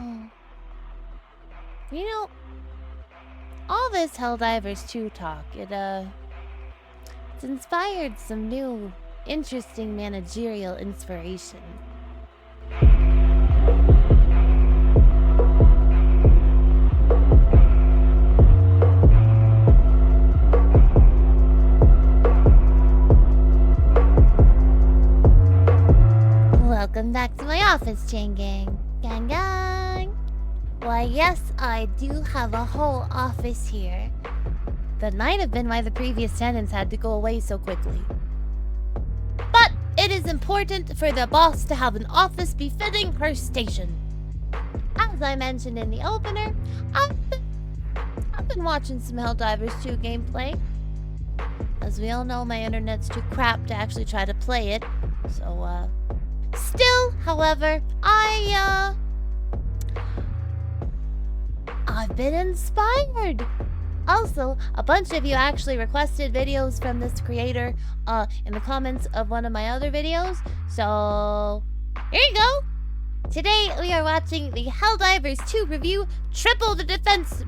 Oh. You know, all this Helldivers 2 talk, it's inspired some new, interesting managerial inspiration. Welcome back to my office, chain gang. Gang gang. Why, yes, I do have a whole office here. That might have been why the previous tenants had to go away so quickly. But it is important for the boss to have an office befitting her station. As I mentioned in the opener, I've been watching some Helldivers 2 gameplay. As we all know, my internet's too crap to actually try to play it. So, still, however, I've been inspired. Also, a bunch of you actually requested videos from this creator in the comments of one of my other videos. So, here you go. Today, we are watching the Helldivers 2 review, Triple the Defense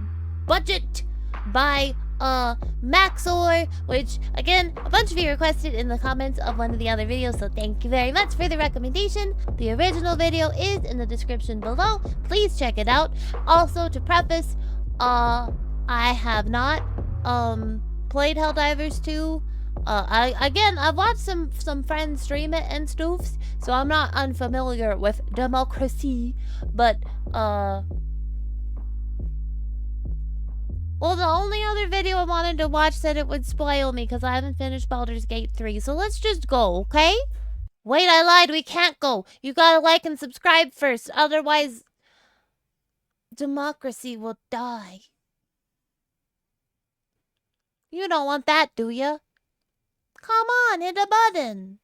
Budget by Max0r, which, again, a bunch of you requested in the comments of one of the other videos, so thank you very much for the recommendation. The original video is in the description below. Please check it out. Also, to preface, I have not played Helldivers 2. I've watched some friends stream it and stuffs, so I'm not unfamiliar with democracy, but well, the only other video I wanted to watch said it would spoil me because I haven't finished Baldur's Gate 3. So let's just go, okay? Wait, I lied. We can't go. You gotta like and subscribe first. Otherwise, democracy will die. You don't want that, do you? Come on, hit a button.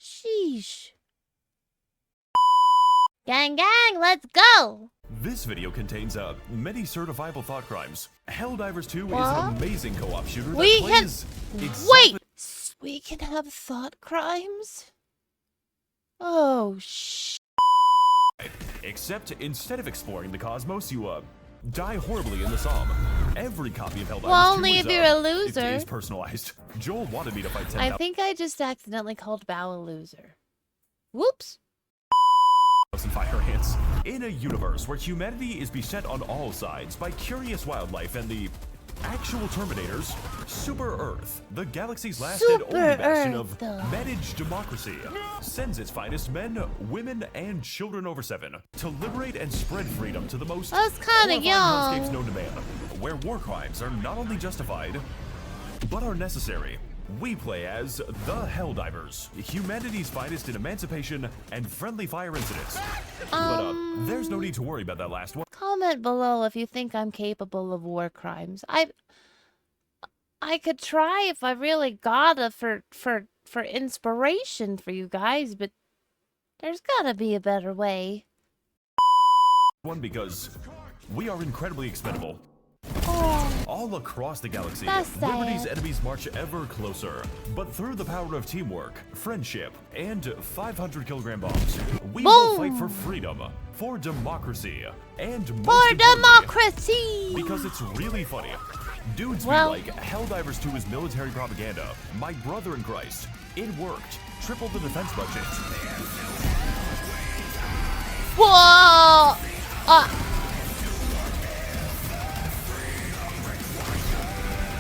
Sheesh. Gang, gang, let's go. This video contains many certifiable thought crimes. Helldivers 2 is an amazing co-op shooter that plays Wait! We can have thought crimes? Oh, Except instead of exploring the cosmos, you die horribly in the Psalm. Every copy of Helldivers 2 only if you're a loser. It is personalized. Joel wanted me to fight 10,000. I think I just accidentally called Bao a loser. Whoops. Fire ants. In a universe where humanity is beset on all sides by curious wildlife and the actual Terminators, Super Earth, the galaxy's last and only bastion of managed democracy, sends its finest men, women, and children over 7 to liberate and spread freedom to the most horrifying hellscapes known to man, where war crimes are not only justified, but are necessary. We play as the Helldivers, humanity's finest in emancipation and friendly fire incidents. But there's no need to worry about that last one. Comment below if you think I'm capable of war crimes. I could try if I really got it for inspiration for you guys, but there's gotta be a better way. One, because we are incredibly expendable. All across the galaxy, Liberty's enemies march ever closer. But through the power of teamwork, friendship, and 500-kilogram bombs, we will fight for freedom, for democracy, and most importantly, because it's really funny. Dudes be like, Helldivers 2 is military propaganda. My brother in Christ. It worked. Triple the defense budget. Whoa!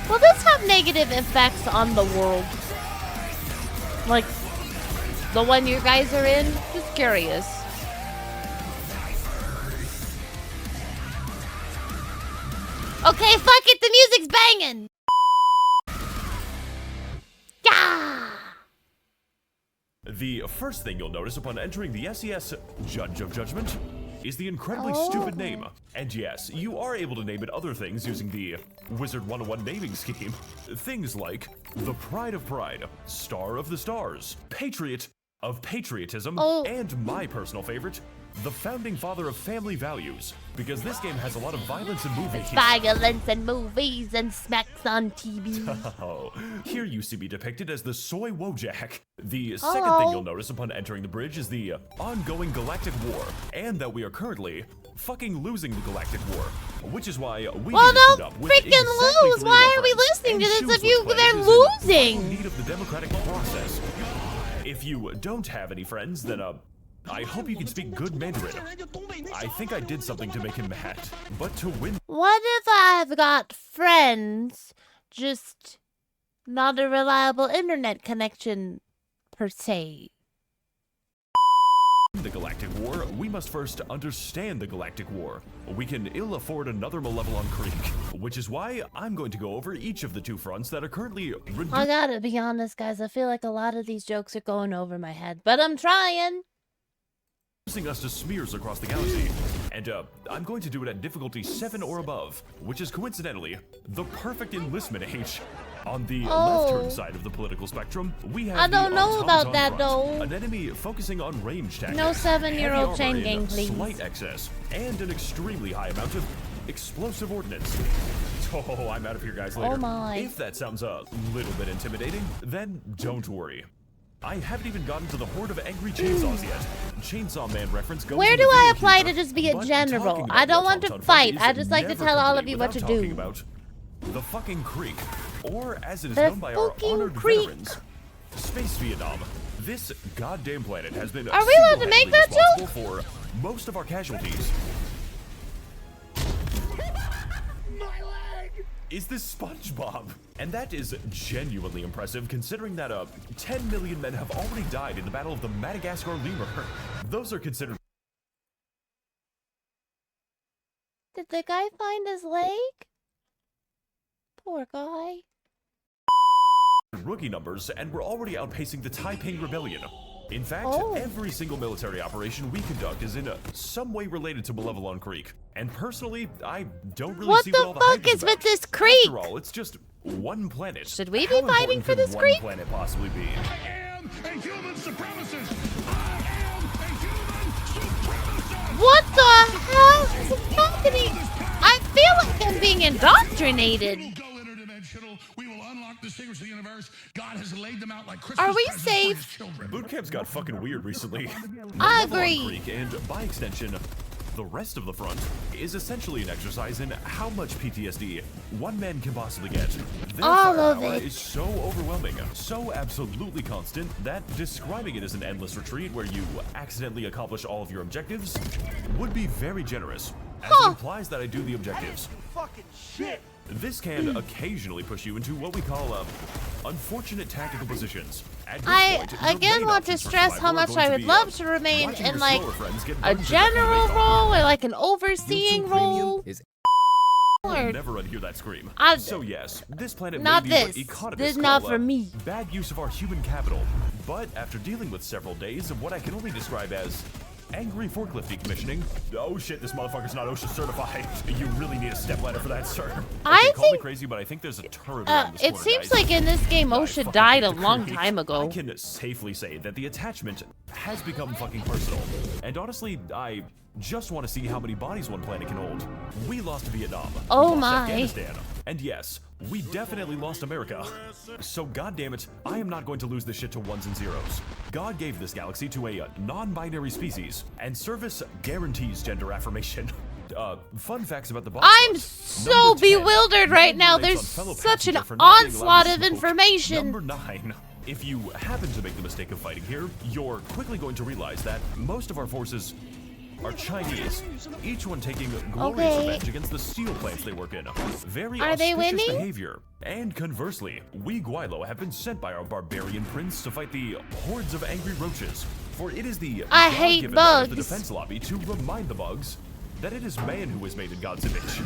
Will this have negative effects on the world? Like, the one you guys are in? Just curious. Okay, fuck it, the music's banging! Yeah! The first thing you'll notice upon entering the SES Judge of Judgment is the incredibly stupid name. And yes, you are able to name it other things using the Wizard 101 naming scheme. Things like the Pride of Pride, Star of the Stars, Patriot of Patriotism, and my personal favorite, the founding father of family values, because this game has a lot of violence in movies. Violence in movies and smacks on TV. Oh, here you see me depicted as the Soy Wojak. The second thing you'll notice upon entering the bridge is the ongoing galactic war, and that we are currently fucking losing the Galactic War, which is why we Well, need to suit don't up with freaking exactly lose. 3 Why of our are we friends listening and to this choose if which planet they're is in losing? need of the democratic process. If you don't have any friends, then I hope you can speak good Mandarin. I think I did something to make him mad, but to win What if I've got friends, just not a reliable internet connection, per se? the Galactic War, we must first understand the Galactic War. We can ill afford another Malevolon Creek, which is why I'm going to go over each of the 2 fronts that are currently I gotta be honest, guys, I feel like a lot of these jokes are going over my head, but I'm trying. reducing us to smears across the galaxy. And I'm going to do it at difficulty 7 or above, which is coincidentally the perfect enlistment age. On the left-turn side of the political spectrum, we have I don't know about that, front, though. an enemy focusing on range tactics, No 7-year-old heavy chain armor gang, in please. slight excess, and an extremely high amount of explosive ordnance. Oh, I'm out of here, guys, later. Oh my. If that sounds a little bit intimidating, then don't worry. I haven't even gotten to the horde of angry chainsaws yet. Chainsaw Man reference goes Where in the do I video apply here, to just be a but general? talking about I don't the want to automaton fight. front I is just like to never tell all of complete you what to without talking do. about the fucking Creek, or as it is The known by our fucking honored Creek. veterans, Space Vietnam. This goddamn planet has been Are we allowed to make that responsible for most of our casualties. Is this SpongeBob? And that is genuinely impressive considering that 10 million men have already died in the Battle of the Madagascar Lemur. Those are considered Did the guy find his leg? Poor guy. rookie numbers, and we're already outpacing the Taiping Rebellion. In fact, every single military operation we conduct is in some way related to Malevolon Creek. And personally, I don't really see what all the hype fuck is about. with this creek? After all, it's just one planet. Should we be How fighting important for could this one creek? planet possibly be? I am a human supremacist! I am a human supremacist! What the hell is happening? I feel like I'm being indoctrinated. We will go interdimensional. We will unlock the secrets of the universe. God has laid them out like Christmas Are we presents for safe? his children. Boot camp's got fucking weird recently. I Malevolon agree. Creek, and by extension, the rest of the front, is essentially an exercise in how much PTSD one man can possibly get. Their All of firepower it. is so overwhelming, so absolutely constant, that describing it as an endless retreat where you accidentally accomplish all of your objectives would be very generous, as it implies that I do the objectives. Fucking shit! This can occasionally push you into what we call unfortunate tactical positions. At which I point, your again main want to options for stress how survival are much going I to would be, love to remain watching in your like slower friends get a burned to death in general the role or like an overseeing role. You'll never unhear that scream. So yes, this planet Not may be what this. economists This is not call for a me. bad use of our human capital. But after dealing with several days of what I can only describe as angry forklift decommissioning. Oh shit, this motherfucker's not OSHA certified. You really need a stepladder for that, sir. I Call me think- crazy, but I think there's a turret around this It corner, seems guys. like in this game I OSHA fucking died a hate the long Creek. time ago. I can safely say that the attachment has become fucking personal. And honestly, I just want to see how many bodies one planet can hold. We lost Vietnam. Oh we lost my. Afghanistan. And yes, we definitely lost America. So goddammit, I am not going to lose this shit to ones and zeros. God gave this galaxy to a non-binary species, and service guarantees gender affirmation. Fun facts about the boss I'm rush. so Number 10, bewildered right now. mandates There's on fellow such an passenger for not being allowed onslaught to of smoke. information. Number 9. If you happen to make the mistake of fighting here, you're quickly going to realize that most of our forces are Chinese, each one taking glorious Okay. revenge against the steel plants they work in. Very Are they auspicious winning? behavior. And conversely, we Guilo have been sent by our barbarian prince to fight the hordes of angry roaches. For it is the I hate God-given right of the bugs. defense lobby to remind the bugs that it is man who is made in God's image.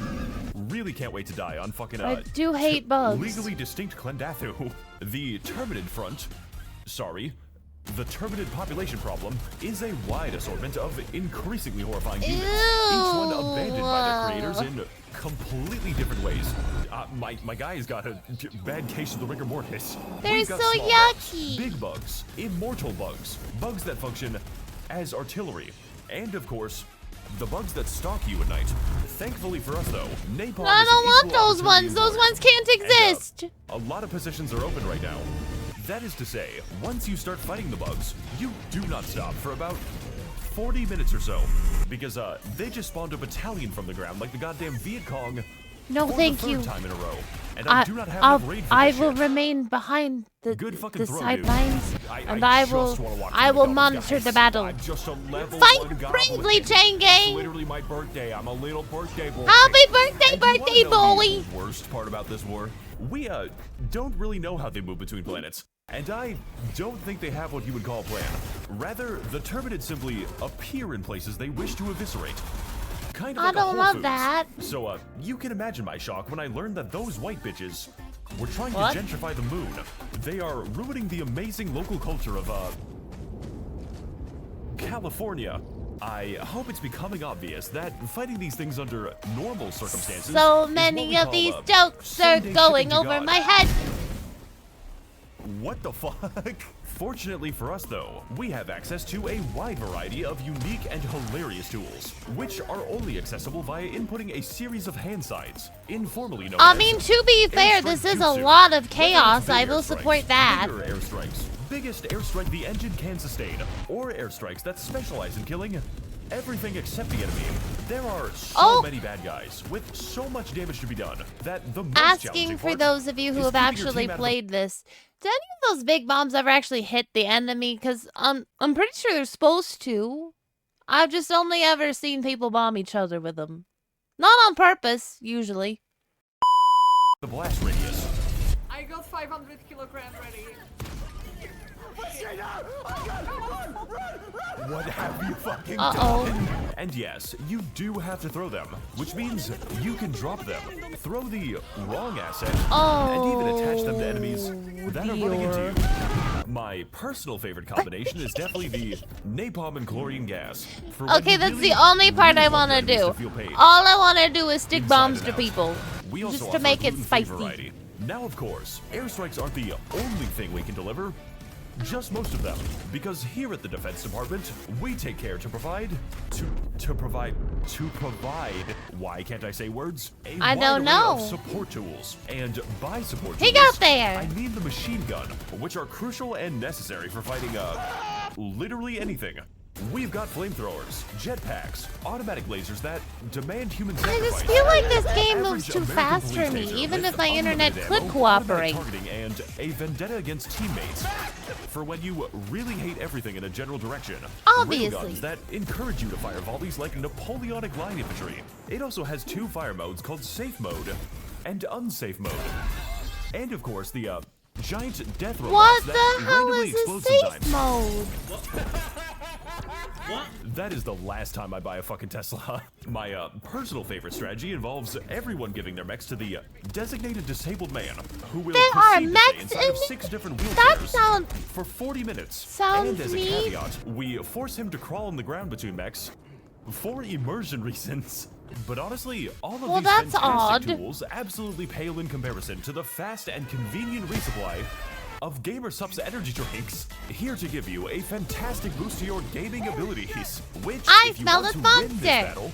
Really can't wait to die on fucking I do hate bugs. legally distinct Clendathu. The Terminid front, the Terminid population problem is a wide assortment of increasingly horrifying humans, each one abandoned by their creators in completely different ways. My guy's got a bad case of the rigor mortis. They're We've got so small bugs, yucky. big bugs, immortal bugs, bugs that function as artillery, and of course, the bugs that stalk you at night. Thankfully for us, though, napalm I is don't an want equal those opportunity ones. Those warrior. ones can't And, exist. a lot of positions are open right now. That is to say, once you start fighting the bugs, you do not stop for about 40 minutes or so, because they just spawned a battalion from the ground like the goddamn Viet Cong. No, for thank the third you. time in a row, and I do not have enough raid for I this will shit. remain behind the throw, sidelines, dude. and I will monitor the battle. I'm just a level Fight 1 goblin. bravely, Chain It's Gang! literally my birthday. I'm a little birthday boy. Happy birthday, And do you birthday wanna know boy! the worst part about this war? We don't really know how they move between planets. And I don't think they have what you would call a plan. Rather, the Terminids simply appear in places they wish to eviscerate. Kind of I like don't a Whole love Foods. that. So, you can imagine my shock when I learned that those white bitches were trying What? to gentrify the moon. They are ruining the amazing local culture of, California. I hope it's becoming obvious that fighting these things under normal circumstances So is what many we of call these a jokes are same-day going shipping to over God. my head. What the fuck? Fortunately for us though, we have access to a wide variety of unique and hilarious tools, which are only accessible via inputting a series of hand signs, informally known I as mean, to be fair, airstrike this is a jutsu. lot of Whether chaos. it's big I will airstrikes, support that. bigger airstrikes, biggest airstrike the engine can sustain, or airstrikes that specialize in killing everything except the enemy. There are so many bad guys with so much damage to be done that the most Asking challenging for part those of you who is have keeping your actually team out of the played this, do any of those big bombs ever actually hit the enemy? Because I'm pretty sure they're supposed to. I've just only ever seen people bomb each other with them. Not on purpose, usually. the blast radius. I got 500 kilogram ready. What have you fucking Uh-oh. done? And yes, you do have to throw them, which means you can drop them, throw the wrong asset, and even attach them to enemies that are running into you. My personal favorite combination is definitely the napalm and chlorine gas. For when Okay, you that's really, the only part really I want want to your do. enemies to feel pain. All I want to do is stick Inside bombs and to out. people. We also Just to offer make it gluten-free spicy. variety. Now, of course, airstrikes aren't the only thing we can deliver. Just most of them, because here at the Defense Department, we take care to provide. Why can't I say words? I don't know. Of support tools, and by support He tools, got there. I mean the machine gun, which are crucial and necessary for fighting literally anything. We've got flamethrowers, jetpacks, automatic lasers that demand human I sacrifice. just feel like this game Average moves too American fast police for me, taser even with if my internet unlimited could ammo, cooperate. automatic targeting, and a vendetta against teammates. For when you really hate everything in a general direction. Obviously. Railguns that encourage you to fire volleys like Napoleonic line infantry. It also has two fire modes called safe mode and unsafe mode. And of course the giant death robots What that the hell randomly is explode a safe sometimes. mode? That is the last time I buy a fucking Tesla. My personal favorite strategy involves everyone giving their mechs to the designated disabled man, who will There are proceed to mechs stay inside of in- 6 different That wheelchairs sounds for 40 minutes. Sounds and as a neat. caveat, we force him to crawl on the ground between mechs for immersion reasons. But honestly, all of Well, these that's fantastic odd. tools absolutely pale in comparison to the fast and convenient resupply of GamerSup's energy drinks, here to give you a fantastic boost to your gaming abilities, which, I if you smell want a to win this monster. battle,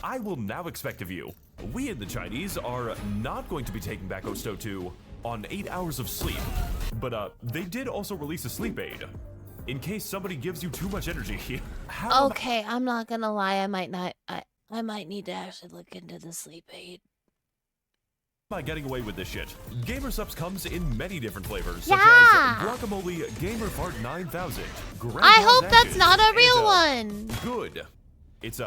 I will now expect of you. We and the Chinese are not going to be taking back Osto 2 on 8 hours of sleep, but they did also release a sleep aid, in case somebody gives you too much energy. How okay. I'm not gonna lie. I might not. I might need to actually look into the sleep aid. am I getting away with this shit? GamerSupps comes in many different flavors, such Yeah. as Guacamole Gamerfart 9000. I Grandpa's hope that's Ashes, not a real and, one. Good. It's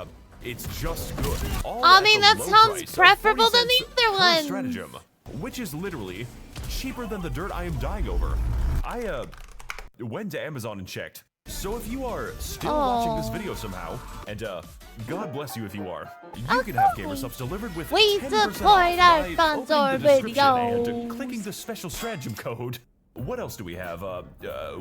just good. All I at mean, the that low sounds price of preferable 40 than the cents other per one. Stratagem, which is literally cheaper than the dirt I am dying over. I went to Amazon and checked. So if you are still watching this video somehow, and God bless you if you are, you can have GamerSupps delivered with We 10% support off our by sponsor opening the description videos. and clicking the special stratagem code. What else do we have?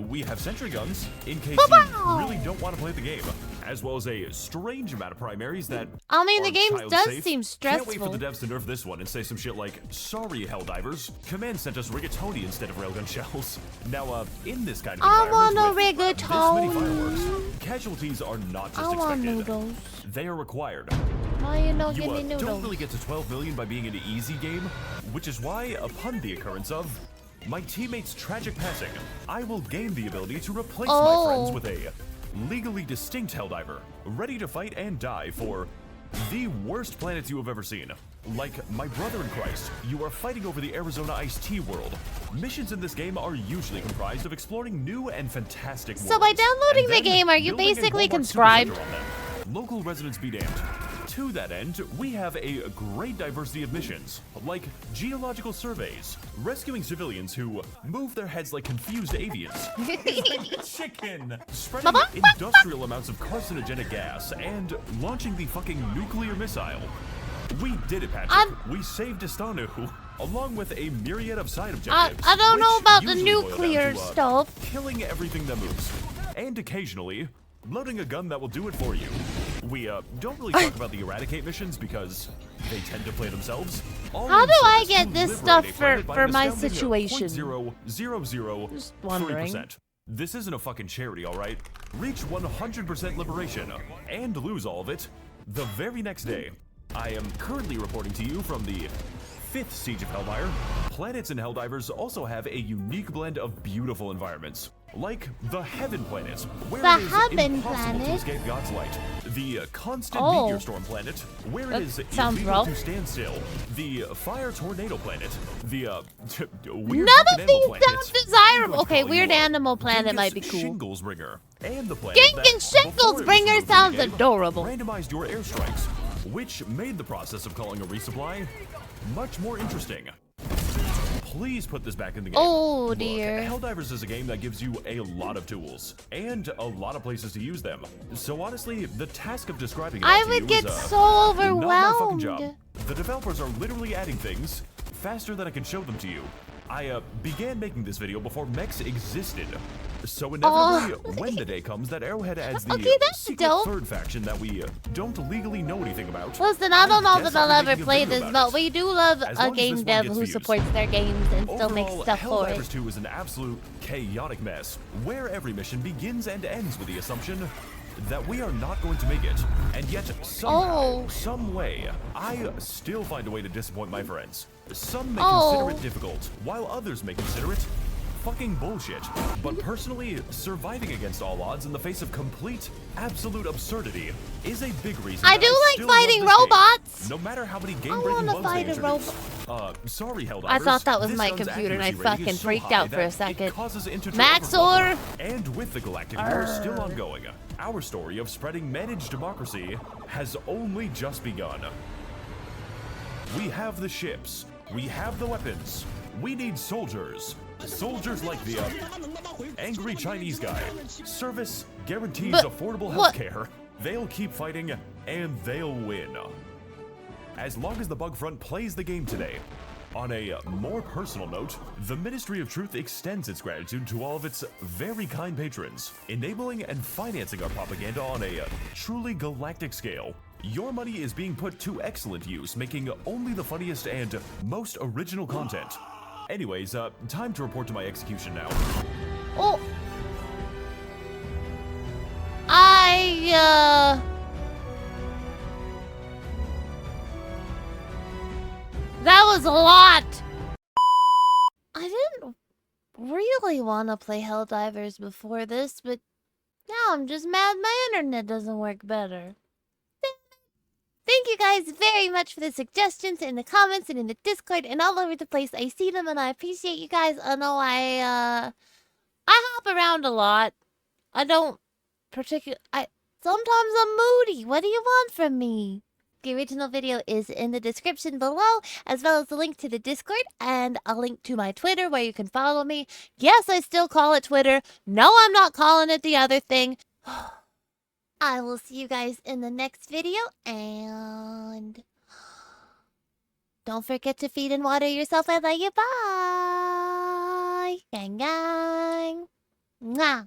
We have sentry guns, in case you really don't want to play the game, as well as a strange amount of primaries that I mean, the are game child does safe. seem Can't wait for stressful. the devs to nerf this one and say some shit like, sorry, Helldivers, Command sent us rigatoni instead of railgun shells. Now, in this kind of I environment want a with this many rigatoni. fireworks, casualties are not just I want expected. noodles. They are required. Why you don't You give me don't noodles? really get to 12 million by being an easy game, which is why, upon the occurrence of my teammate's tragic passing, I will gain the ability to replace my friends with a legally distinct Helldiver, ready to fight and die for the worst planets you have ever seen. Like my brother in Christ, you are fighting over the Arizona iced tea world. Missions in this game are usually comprised of exploring new and fantastic worlds. So by downloading and the then game, are you building a basically Walmart conscribed? supercenter on them. Local residents be damned. To that end, we have a great diversity of missions, like geological surveys, rescuing civilians who move their heads like confused avians, chicken, spreading industrial amounts of carcinogenic gas, and launching the fucking nuclear missile. We did it, Patrick. We saved Istanu, along with a myriad of side objectives. I don't know which about the usually boil down nuclear to, stuff. killing everything that moves, and occasionally loading a gun that will do it for you. We don't really talk about the eradicate missions because they tend to play themselves. How do I get this stuff for my situation? 0.0003%. Just wondering. This isn't a fucking charity, all right? Reach 100% liberation and lose all of it the very next day. I am currently reporting to you from the 5th Siege of Hellfire. Planets in Helldivers also have a unique blend of beautiful environments, like the Heaven Planet, where The it is Heaven impossible to Planet? escape God's light. The Constant Oh. Meteor Storm Planet, where That it is sounds illegal rough. to stand still. The Fire Tornado Planet. The Weird None Fucking of these Animal Planet. sound desirable. I'm Okay, calling Weird you up. Animal Planet Genghis might be cool. Shingles Bringer. And the planet Genghis that, Shingles before it was Bringer removed from sounds the game, adorable. randomized your airstrikes, which made the process of calling a resupply much more interesting. Please put this back in the game. Oh, Look, dear. Helldivers is a game that gives you a lot of tools and a lot of places to use them. So honestly, the task of describing it all I to would you get is, so not my fucking overwhelmed. job. The developers are literally adding things faster than I can show them to you. I began making this video before Mex existed. So inevitably, when the day comes that Arrowhead adds the Okay, that's secret dope. third faction that we don't legally know anything about. Listen, I don't know guess that I'll I'll be ever making a play video this, about but it. we do love As a long as game this one dev gets who views. supports their games and still makes Overall, stuff for it. Helldivers 2 is an absolute chaotic mess, where every mission begins and ends with the assumption that we are not going to make it, and yet somehow, some way, I still find a way to disappoint my friends. Some may consider it difficult, while others may consider it fucking bullshit. But personally, surviving against all odds in the face of complete, absolute absurdity is a big reason I that do like still love fighting this game, robots. no matter how many I game-breaking wanna bugs fight they a introduce. Sorry, Helldivers. I thought that was This my gun's computer and I accuracy rating fucking is so freaked high out for a that it second. causes integer Max0r. overflow. And with the Galactic War still ongoing, our story of spreading managed democracy has only just begun. We have the ships. We have the weapons. We need soldiers. Soldiers like the angry Chinese guy. Service guarantees But affordable what- healthcare. They'll keep fighting and they'll win. As long as the bug front plays the game today. On a more personal note, the Ministry of Truth extends its gratitude to all of its very kind patrons, enabling and financing our propaganda on a truly galactic scale. Your money is being put to excellent use, making only the funniest and most original content. Anyways, time to report to my execution now. Oh. That was a lot. I didn't really want to play Helldivers before this, but now I'm just mad my internet doesn't work better. Thank you guys very much for the suggestions in the comments and in the Discord and all over the place. I see them and I appreciate you guys. I know I hop around a lot. I don't sometimes I'm moody. What do you want from me? The original video is in the description below, as well as the link to the Discord and a link to my Twitter where you can follow me. Yes, I still call it Twitter. No, I'm not calling it the other thing. I will see you guys in the next video, and don't forget to feed and water yourself. I love you. Bye. Gang, gang. Mwah.